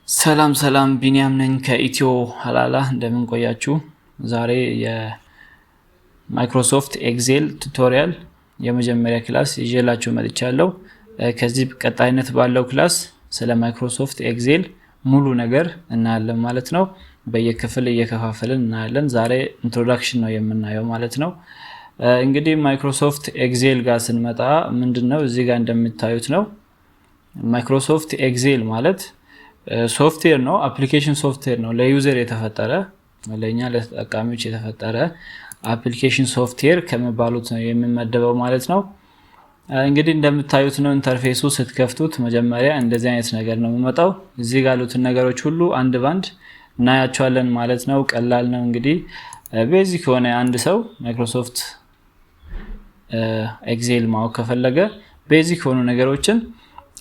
ሰላም ቢኒያም ነኝ ከኢትዮ ሀላላ እንደምን ቆያችሁ። ዛሬ የማይክሮሶፍት ኤክሴል ቱቶሪያል የመጀመሪያ ክላስ ይዤላችሁ መጥቻለሁ። ከዚህ ቀጣይነት ባለው ክላስ ስለ ማይክሮሶፍት ኤክሴል ሙሉ ነገር እናያለን ማለት ነው። በየክፍል እየከፋፈልን እናያለን። ዛሬ ኢንትሮዳክሽን ነው የምናየው ማለት ነው። እንግዲህ ማይክሮሶፍት ኤክሴል ጋር ስንመጣ ምንድነው እዚህ ጋር እንደምታዩት ነው። ማይክሮሶፍት ኤክሴል ማለት ሶፍትዌር ነው፣ አፕሊኬሽን ሶፍትዌር ነው። ለዩዘር የተፈጠረ ለኛ ለተጠቃሚዎች የተፈጠረ አፕሊኬሽን ሶፍትዌር ከመባሉት ነው የሚመደበው ማለት ነው። እንግዲህ እንደምታዩት ነው ኢንተርፌሱ ስትከፍቱት መጀመሪያ እንደዚህ አይነት ነገር ነው የሚመጣው። እዚህ ጋር ያሉትን ነገሮች ሁሉ አንድ ባንድ እናያቸዋለን ማለት ነው። ቀላል ነው። እንግዲህ ቤዚክ ሆነ አንድ ሰው ማይክሮሶፍት ኤክሴል ማወቅ ከፈለገ ቤዚክ ሆኑ ነገሮችን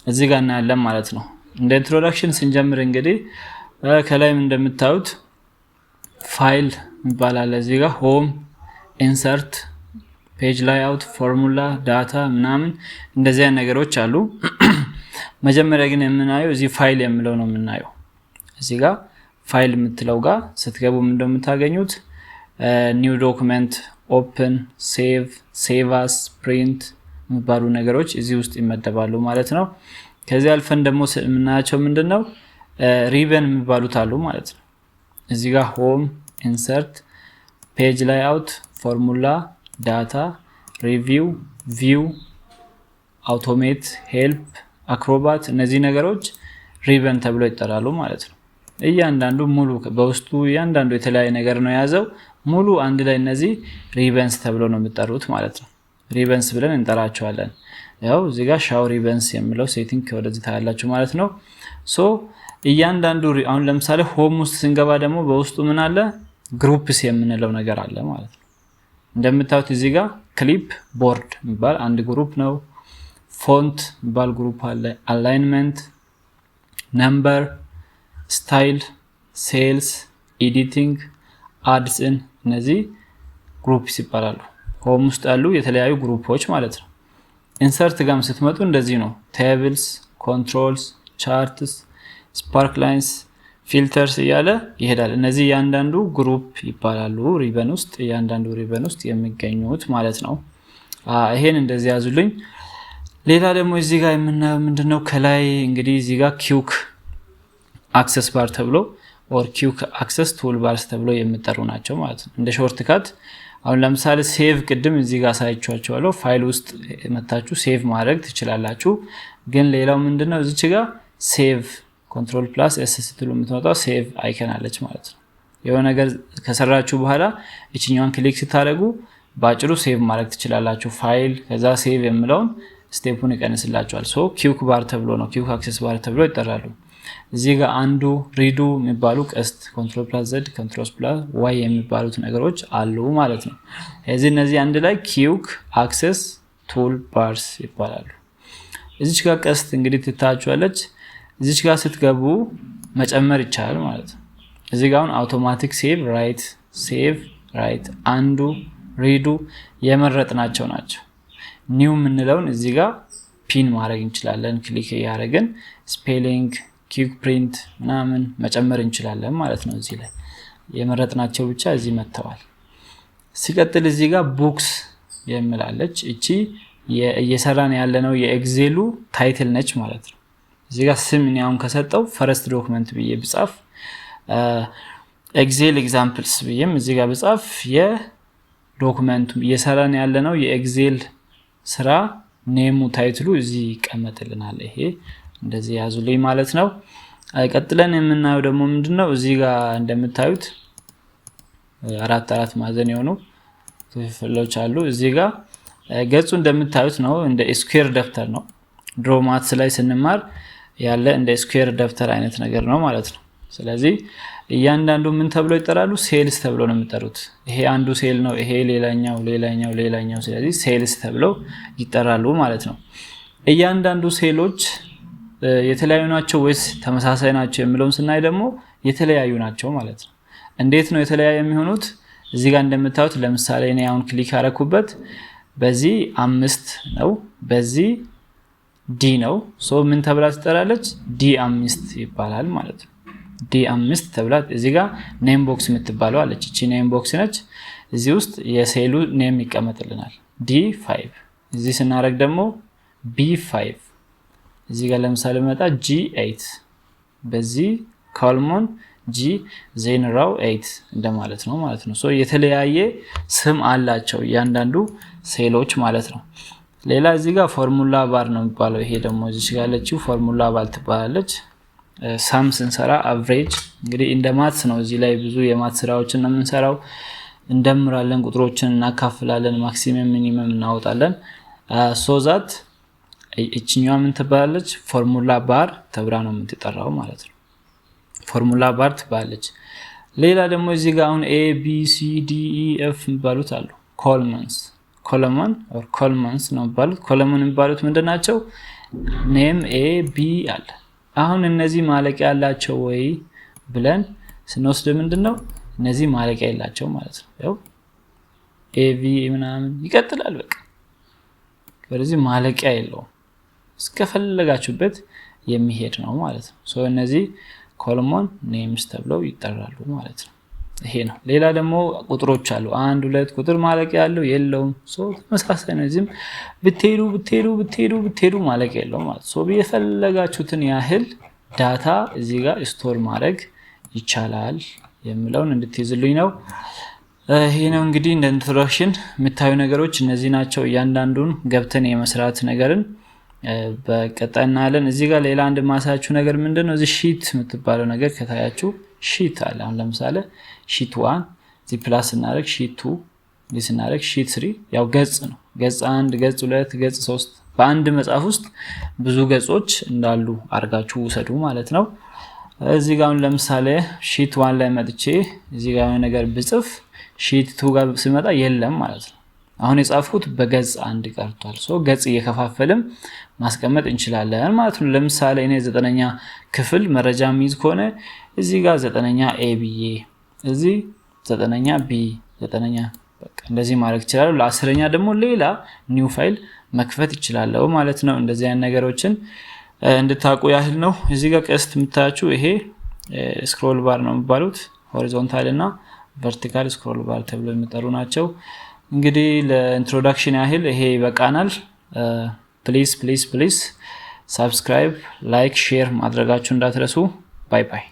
እዚህ ጋር እናያለን ማለት ነው። እንደ ኢንትሮዳክሽን ስንጀምር እንግዲህ ከላይም እንደምታዩት ፋይል ይባላል። እዚህ ጋር ሆም፣ ኢንሰርት፣ ፔጅ ላይአውት፣ ፎርሙላ፣ ዳታ ምናምን እንደዚህ አይነት ነገሮች አሉ። መጀመሪያ ግን የምናየው እዚህ ፋይል የሚለው ነው የምናየው። እዚህ ጋር ፋይል የምትለው ጋር ስትገቡ ምንድነው የምታገኙት? ኒው ዶክመንት፣ ኦፕን፣ ሴቭ፣ ሴቭ አስ፣ ፕሪንት የሚባሉ ነገሮች እዚህ ውስጥ ይመደባሉ ማለት ነው። ከዚህ አልፈን ደግሞ የምናያቸው ምንድነው ሪበን የሚባሉት አሉ ማለት ነው። እዚህ ጋር ሆም፣ ኢንሰርት፣ ፔጅ ላይአውት፣ ፎርሙላ፣ ዳታ፣ ሪቪው፣ ቪው፣ አውቶሜት፣ ሄልፕ፣ አክሮባት እነዚህ ነገሮች ሪበን ተብሎ ይጠራሉ ማለት ነው። እያንዳንዱ ሙሉ በውስጡ እያንዳንዱ የተለያየ ነገር ነው የያዘው። ሙሉ አንድ ላይ እነዚህ ሪበንስ ተብሎ ነው የሚጠሩት ማለት ነው። ሪበንስ ብለን እንጠራቸዋለን። ያው እዚህ ጋር ሻው ሪበንስ የሚለው ሴቲንግ ወደዚህ ታያላችሁ ማለት ነው። ሶ እያንዳንዱ አሁን ለምሳሌ ሆም ውስጥ ስንገባ ደግሞ በውስጡ ምን አለ? ግሩፕስ የምንለው ነገር አለ ማለት ነው። እንደምታዩት እዚህ ጋር ክሊፕ ቦርድ የሚባል አንድ ግሩፕ ነው። ፎንት የሚባል ግሩፕ አለ። አላይንመንት፣ ነምበር፣ ስታይል፣ ሴልስ፣ ኤዲቲንግ፣ አድስን እነዚህ ግሩፕስ ይባላሉ። ሆም ውስጥ ያሉ የተለያዩ ግሩፖች ማለት ነው። ኢንሰርት ጋም ስትመጡ እንደዚህ ነው። ቴብልስ፣ ኮንትሮልስ፣ ቻርትስ፣ ስፓርክ ላይንስ፣ ፊልተርስ እያለ ይሄዳል። እነዚህ እያንዳንዱ ግሩፕ ይባላሉ። ሪበን ውስጥ እያንዳንዱ ሪበን ውስጥ የሚገኙት ማለት ነው። ይሄን እንደዚህ ያዙልኝ። ሌላ ደግሞ እዚህ ጋር የምናየው ምንድነው? ከላይ እንግዲህ እዚህ ጋር ኪውክ አክሰስ ባር ተብሎ ኦር ኪውክ አክሰስ ቱል ባርስ ተብሎ የሚጠሩ ናቸው ማለት ነው። እንደ ሾርትካት አሁን ለምሳሌ ሴቭ ቅድም እዚህ ጋር ሳይቻችኋለሁ። ፋይል ውስጥ መታችሁ ሴቭ ማድረግ ትችላላችሁ። ግን ሌላው ምንድነው እዚች ጋር ሴቭ ኮንትሮል ፕላስ ኤስ ስትሉ የምትመጣው ሴቭ አይከን አለች ማለት ነው። የሆነ ነገር ከሰራችሁ በኋላ እቺኛዋን ክሊክ ስታደርጉ ባጭሩ ሴቭ ማድረግ ትችላላችሁ ፋይል። ከዛ ሴቭ የሚለውን ስቴፑን ይቀንስላችኋል። ሶ ኪውክ ባር ተብሎ ነው ኪውክ አክሰስ ባር ተብሎ ይጠራሉ። እዚህ ጋር አንዱ ሪዱ የሚባሉ ቀስት ኮንትሮል ፕላስ ዘድ ኮንትሮል ፕላስ ዋይ የሚባሉት ነገሮች አሉ ማለት ነው። እነዚህ አንድ ላይ ኪውክ አክሰስ ቱል ባርስ ይባላሉ። እዚች ጋር ቀስት እንግዲህ ትታያችኋለች። እዚች ጋር ስትገቡ መጨመር ይቻላል ማለት ነው። እዚህ ጋር አሁን አውቶማቲክ ሴቭ ራይት አንዱ ሪዱ የመረጥናቸው ናቸው። ኒው የምንለውን እዚህ ጋር ፒን ማድረግ እንችላለን። ክሊክ ያደረግን ስፔሊንግ ኪውክ ፕሪንት ምናምን መጨመር እንችላለን ማለት ነው። እዚህ ላይ የመረጥናቸው ብቻ እዚህ መጥተዋል። ሲቀጥል እዚህ ጋር ቡክስ የምላለች እቺ እየሰራን ያለነው የኤክሴሉ ታይትል ነች ማለት ነው። እዚህ ጋር ስም እኔውን ከሰጠው ፈረስት ዶክመንት ብዬ ብጻፍ ኤክሴል ኤግዛምፕልስ ብዬም እዚህ ጋር ብጻፍ የዶክመንቱ እየሰራን ያለነው የኤክሴል ስራ ኔሙ ታይትሉ እዚህ ይቀመጥልናል። ይሄ እንደዚህ ያዙልኝ ማለት ነው። ቀጥለን የምናየው ደግሞ ምንድነው? እዚህ ጋር እንደምታዩት አራት ማዕዘን የሆኑ ክፍሎች አሉ። እዚህ ጋር ገጹ እንደምታዩት ነው። እንደ ስኩዌር ደብተር ነው። ድሮ ማትስ ላይ ስንማር ያለ እንደ ስኩዌር ደብተር አይነት ነገር ነው ማለት ነው። ስለዚህ እያንዳንዱ ምን ተብሎ ይጠራሉ? ሴልስ ተብሎ ነው የሚጠሩት። ይሄ አንዱ ሴል ነው። ይሄ ሌላኛው ስለዚህ ሴልስ ተብሎ ይጠራሉ ማለት ነው። እያንዳንዱ ሴሎች የተለያዩ ናቸው ወይስ ተመሳሳይ ናቸው የሚለውን ስናይ ደግሞ የተለያዩ ናቸው ማለት ነው። እንዴት ነው የተለያየ የሚሆኑት? እዚህ ጋር እንደምታዩት ለምሳሌ እኔ አሁን ክሊክ አደረኩበት በዚህ 5 ነው፣ በዚህ ዲ ነው። ሶ ምን ተብላ ትጠራለች? ዲ5 ይባላል ማለት ነው። D5 ተብላ እዚህ ጋር ኔም ቦክስ የምትባለው አለች። እቺ ኔም ቦክስ ነች። እዚህ ውስጥ የሴሉ ኔም ይቀመጥልናል። D5 እዚህ ስናደርግ ደግሞ B5 እዚህ ጋር ለምሳሌ መጣ G8 በዚህ ኮልመን G ዜን ራው 8 እንደማለት ነው ማለት ነው። ሶ የተለያየ ስም አላቸው እያንዳንዱ ሴሎች ማለት ነው። ሌላ እዚህ ጋር ፎርሙላ ባር ነው የሚባለው። ይሄ ደግሞ እዚህ ጋር ያለችው ፎርሙላ ባር ትባላለች። ሳም ስንሰራ አቨሬጅ እንግዲህ እንደ ማትስ ነው። እዚህ ላይ ብዙ የማትስ ስራዎችን ነው የምንሰራው። እንደምራለን፣ ቁጥሮችን እናካፍላለን፣ ማክሲመም ሚኒመም እናወጣለን። ሶ ዛት እቺኛዋ ምን ትባላለች? ፎርሙላ ባር ተብራ ነው የምትጠራው ማለት ነው። ፎርሙላ ባር ትባላለች። ሌላ ደግሞ እዚህ ጋር አሁን A B C D E F የሚባሉት አሉ። ኮለመን ኦር ኮለመንስ ነው የሚባሉት። ኮለመን የሚባሉት ምንድናቸው? ኔም A B አለ። አሁን እነዚህ ማለቂያ ያላቸው ወይ ብለን ስንወስድ ምንድነው እነዚህ ማለቂያ ያላቸው ማለት ነው። ያው AV ምናምን ይቀጥላል በቃ። ስለዚህ ማለቂያ የለውም። እስከፈለጋችሁበት የሚሄድ ነው ማለት ነው። ሶ እነዚህ ኮለመን ኔምስ ተብለው ይጠራሉ ማለት ነው። ይሄ ነው። ሌላ ደግሞ ቁጥሮች አሉ። 1 2 ቁጥር ማለቂያ ያለው የለውም። ሶ ተመሳሳይ ነው። እዚህም ብትሄዱ ማለቂያ የለውም ማለት ሶ የፈለጋችሁትን ያህል ዳታ እዚህ ጋር ስቶር ማድረግ ይቻላል የሚለውን እንድትይዝልኝ ነው። ይሄ ነው እንግዲህ እንደ ኢንትሮዳክሽን የምታዩ ነገሮች እነዚህ ናቸው። እያንዳንዱን ገብተን የመስራት ነገርን በቀጣይ እናያለን። እዚህ ጋር ሌላ አንድ ማሳያችሁ ነገር ምንድነው? እዚህ ሺት የምትባለው ነገር ከታያችሁ ሺት አለ። አሁን ለምሳሌ ሺት 1 እዚህ ፕላስ እናደርግ ሺት 2 እዚህ ስናደርግ ሺት 3 ያው ገጽ ነው። ገጽ 1 ገጽ 2 ገጽ 3 በአንድ መጽሐፍ ውስጥ ብዙ ገጾች እንዳሉ አድርጋችሁ ውሰዱ ማለት ነው። እዚህ ጋር አሁን ለምሳሌ ሺት 1 ላይ መጥቼ እዚህ ጋር ነገር ብጽፍ ሺት 2 ጋር ሲመጣ የለም ማለት ነው። አሁን የጻፍኩት በገጽ 1 ቀርቷል። ሶ ገጽ እየከፋፈለም ማስቀመጥ እንችላለን ማለት ነው። ለምሳሌ እኔ 9ኛ ክፍል መረጃ የሚይዝ ከሆነ እዚህ ጋር 9ኛ A ብዬ እዚህ 9ኛ B 9ኛ በቃ እንደዚህ ማድረግ ይችላል። ለ10ኛ ደግሞ ሌላ ኒው ፋይል መክፈት ይችላል ማለት ነው። እንደዚህ አይነት ነገሮችን እንድታውቁ ያህል ነው። እዚህ ጋር ቀስት የምታያችሁ ይሄ ስክሮል ባር ነው የሚባሉት። ሆሪዞንታል እና ቨርቲካል ስክሮል ባር ተብሎ የሚጠሩ ናቸው። እንግዲህ ለኢንትሮዳክሽን ያህል ይሄ ይበቃናል። ፕሊዝ ሰብስክራይብ፣ ላይክ፣ ሼር ማድረጋችሁ እንዳትረሱ። ባይ ባይ።